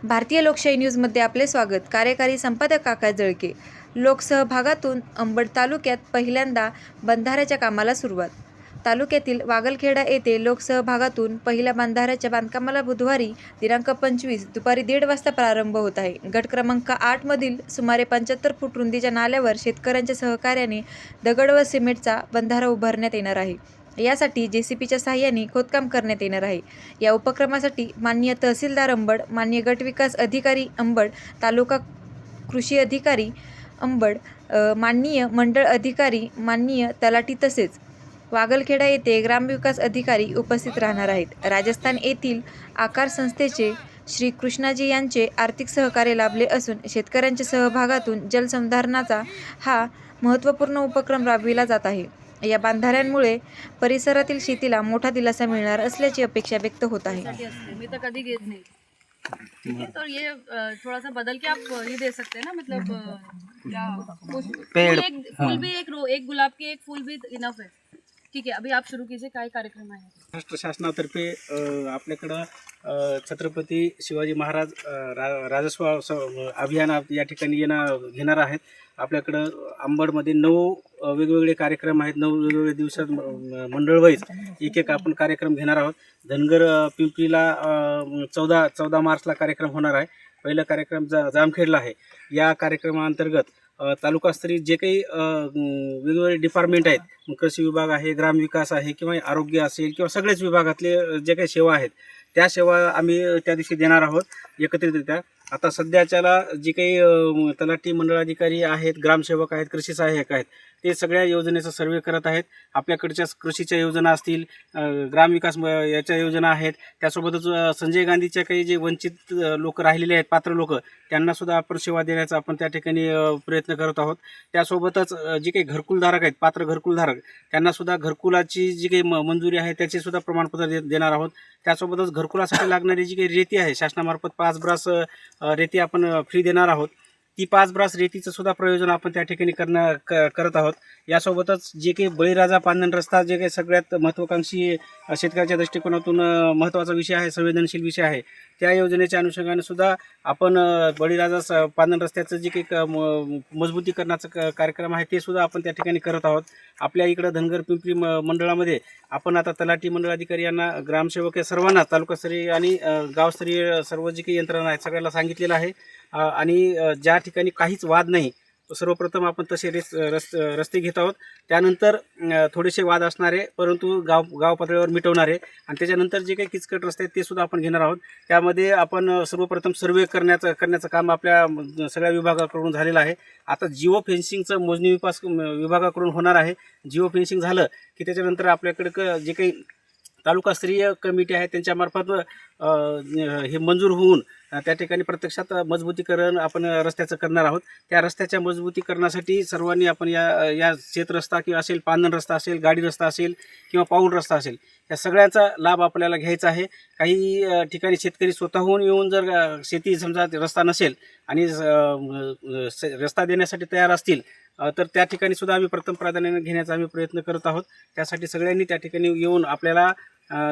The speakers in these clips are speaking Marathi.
भारतीय लोकशाही न्यूजमध्ये आपले स्वागत. कार्यकारी संपादक काका जळके. लोकसहभागातून अंबड तालुक्यात पहिल्यांदा बंधाऱ्याच्या कामाला सुरुवात. तालुक्यातील वागलखेडा येथे लोकसहभागातून पहिल्या बंधाऱ्याच्या बांधकामाला बुधवारी दिनांक 25 दुपारी 1:30 वाजता प्रारंभ होत आहे. गट क्रमांक 8 मधील सुमारे 75 फूट रुंदीच्या नाल्यावर शेतकऱ्यांच्या सहकार्याने दगड व सिमेंटचा बंधारा उभारण्यात येणार आहे. यासाठी जेसीबीच्या सहाय्याने खोदकाम करण्यात येणार आहे. या उपक्रमासाठी माननीय तहसीलदार अंबड, माननीय गट विकास अधिकारी अंबड, तालुका कृषी अधिकारी अंबड, माननीय मंडळ अधिकारी, माननीय तलाठी तसेच वागलखेडा येथे ग्रामविकास अधिकारी उपस्थित राहणार आहेत. राजस्थान येथील आकार संस्थेचे श्री कृष्णाजी यांचे आर्थिक सहकार्य लाभले असून शेतकऱ्यांच्या सहभागातून जलसंधारणाचा हा महत्त्वपूर्ण उपक्रम राबविला जात आहे. या बंधाऱ्यांमुळे परिसरातील शेतीला मोठा दिलासा मिळणार असल्याची अपेक्षा व्यक्त होत आहे. मी तो कभी घेत नहीं। ठीक है, तो ये थोड़ा सा बदल के आप ये दे सकते हैं ना, मतलब क्या फूल भी एक गुलाब के एक फूल भी इनफ है। ठीक है, अभी आप शुरू कीजिए, काय कार्यक्रम आहे? महाराष्ट्र शासनातर्फे आपल्याकडं छत्रपती शिवाजी महाराज राजस्व अभियान या ठिकाणी घेणार आहेत. आपल्याकडं अंबडमध्ये 9 वेगवेगळे कार्यक्रम आहेत. 9 वेगवेगळे दिवसात मंडळ वाईज एक आपण कार्यक्रम घेणार आहोत. धनगर पिंपरीला 14 मार्चला कार्यक्रम होणार आहे. पहिला कार्यक्रम जामखेडला आहे. या कार्यक्रमाअंतर्गत तालुकास्तरीय जे काही वेगवेगळे डिपार्टमेंट आहेत, कृषी विभाग आहे, ग्रामविकास आहे किंवा आरोग्य असेल किंवा सगळेच विभागातले जे काही सेवा आहेत त्या सेवा आम्ही त्या दिवशी देणार आहोत एकत्रितरित्या. आता सध्याच्याला जे काही तलाठी मंडळाधिकारी आहेत, ग्रामसेवक आहेत, कृषी सहाय्यक आहेत, ते सगळ्या योजनेचा सर्वे करत आहेत. आपल्याकडच्या कृषीच्या योजना असतील, ग्रामविकास याच्या योजना आहेत, त्यासोबतच संजय गांधीच्या काही जे वंचित लोक राहिलेले आहेत, पात्र लोक, त्यांनासुद्धा आपण सेवा देण्याचा आपण त्या ठिकाणी प्रयत्न करत आहोत. त्यासोबतच जे काही घरकुलधारक आहेत, पात्र घरकुलधारक, त्यांनासुद्धा घरकुलाची जी काही मंजुरी आहे त्याचेसुद्धा प्रमाणपत्र देणार आहोत. त्यासोबतच घरकुलासाठी लागणारी जी काही रेती आहे शासनामार्फत 5 ब्रास रेती आपण फ्री देणार आहोत. ती 5 ब्रास रेतीचं सुद्धा प्रयोजन आपण त्या ठिकाणी करत आहोत. यासोबतच जे काही बळीराजा पांदन रस्ता जे काही सगळ्यात महत्त्वाकांक्षी शेतकऱ्याच्या दृष्टिकोनातून महत्त्वाचा विषय आहे, संवेदनशील विषय आहे, त्या योजनेच्या अनुषंगाने सुद्धा आपण बळीराजा पांदन रस्त्याचं जे काही मजबूतीकरणाचा कार्यक्रम आहे ते सुद्धा आपण त्या ठिकाणी करत आहोत. आपल्या इकडं धनगर पिंपरी मंडळामध्ये आपण आता तलाठी मंडळाधिकारी यांना, ग्रामसेवक या सर्वांना, तालुकास्तरीय आणि गावस्तरीय सर्व जी काही यंत्रणा आहेत सगळ्याला सांगितलेलं आहे. आणि ज्या ठिकाणी काहीच वाद नाही सर्वप्रथम आपण तसे रस्ते घेत आहोत. त्यानंतर थोडेसे वाद असणारे परंतु गाव पातळीवर मिटवणारे आणि त्याच्यानंतर जे काही किचकट रस्ते आहेत ते सुद्धा आपण घेणार आहोत. त्यामध्ये आपण सर्वप्रथम सर्वे करण्याचं काम आपल्या सगळ्या विभागाकडून झालेलं आहे. आता जिओ फेन्सिंगचं मोजणी विभागाकडून होणार आहे. जिओ फेन्सिंग झालं की त्याच्यानंतर आपल्याकडे जे काही तालुकास्तरीय कमिटी आहे त्यांच्यामार्फत हे मंजूर होऊन त्या ठिकाणी प्रत्यक्षात मजबूतीकरण आपण रस्त्याचं करणार आहोत. त्या रस्त्याच्या मजबूतीकरणासाठी सर्वांनी आपण या शेतरस्ता किंवा असेल, पांदन रस्ता असेल, गाडी रस्ता असेल किंवा पाऊल रस्ता असेल, या सगळ्याचा लाभ आपल्याला घ्यायचा आहे. काही ठिकाणी शेतकरी स्वतःहून येऊन जर शेती समजा रस्ता नसेल आणि रस्ता देण्यासाठी तयार असतील तर त्या ठिकाणी सुद्धा आम्ही प्रथम प्राधान्याने घेण्याचा आम्ही प्रयत्न करत आहोत. त्यासाठी सगळ्यांनी त्या ठिकाणी येऊन आपल्याला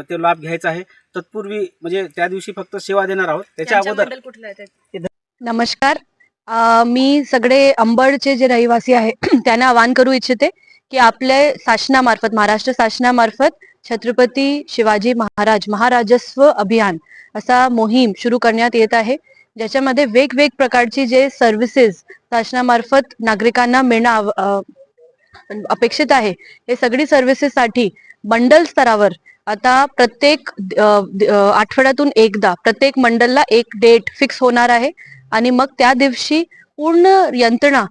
ते लाभ घ्यायचा आहे. तत्पूर्वी म्हणजे त्या दिवशी फक्त सेवा देणार आहोत. त्याच्या अगोदर नमस्कार, मी सगळे अंबडचे जे रहिवासी आहे त्यांना आवाहन करू इच्छिते की आपल्या शासनामार्फत, महाराष्ट्र शासनामार्फत छत्रपती शिवाजी महाराज महाराजस्व अभियान असा मोहीम सुरू करण्यात येत आहे, ज्याच्यामध्ये वेगवेग प्रकारची जे सर्व्हिसेस शासनामार्फत नागरिकांना मिळणं अपेक्षित आहे, हे सगळी सर्व्हिसेससाठी मंडल स्तरावर आता प्रत्येक आठवड्यातून एकदा प्रत्येक मंडलला एक डेट फिक्स होणार आहे आणि मग त्या दिवशी पूर्ण यंत्रणा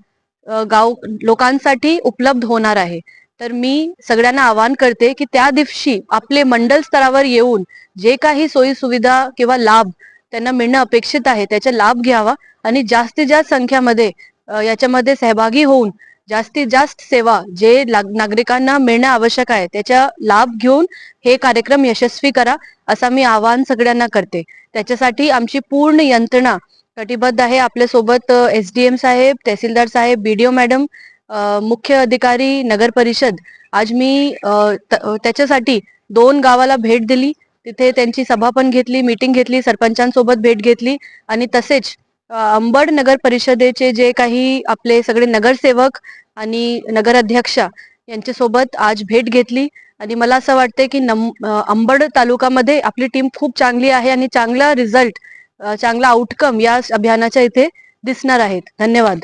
गाव लोकांसाठी उपलब्ध होणार आहे. तर मी सगळ्यांना आवाहन करते की त्या दिवशी आपले मंडल स्तरावर येऊन जे काही सोयी सुविधा किंवा लाभ त्यांना मिळणं अपेक्षित आहे त्याचा लाभ घ्यावा आणि जास्तीत जास्त संख्येमध्ये याच्यामध्ये सहभागी होऊन जास्तीत जास्त सेवा जे नागरिकांना मिळणं आवश्यक आहे त्याचा लाभ घेऊन हे कार्यक्रम यशस्वी करा असा मी आवाहन सगळ्यांना करते. त्याच्यासाठी आमची पूर्ण यंत्रणा कटिबद्ध आहे. आपल्या सोबत SDM साहेब, तहसीलदार साहेब, BDO मॅडम, मुख्य अधिकारी, नगर परिषद. आज मी त्याच्यासाठी 2 गावाला भेट दिली तिथे त्यांची सभा पण घेतली, मीटिंग घेतली, सरपंचांसोबत भेट घेतली आणि तसेच अंबड नगर परिषदेचे जे काही आपले सगळे नगरसेवक आणि नगराध्यक्षा यांच्यासोबत आज भेट घेतली आणि मला असं वाटतंय की अंबड तालुक्यामध्ये आपली टीम खूप चांगली आहे आणि चांगला रिझल्ट, चांगला आउटकम या अभियानाच्या इथे दिसणार आहेत. धन्यवाद.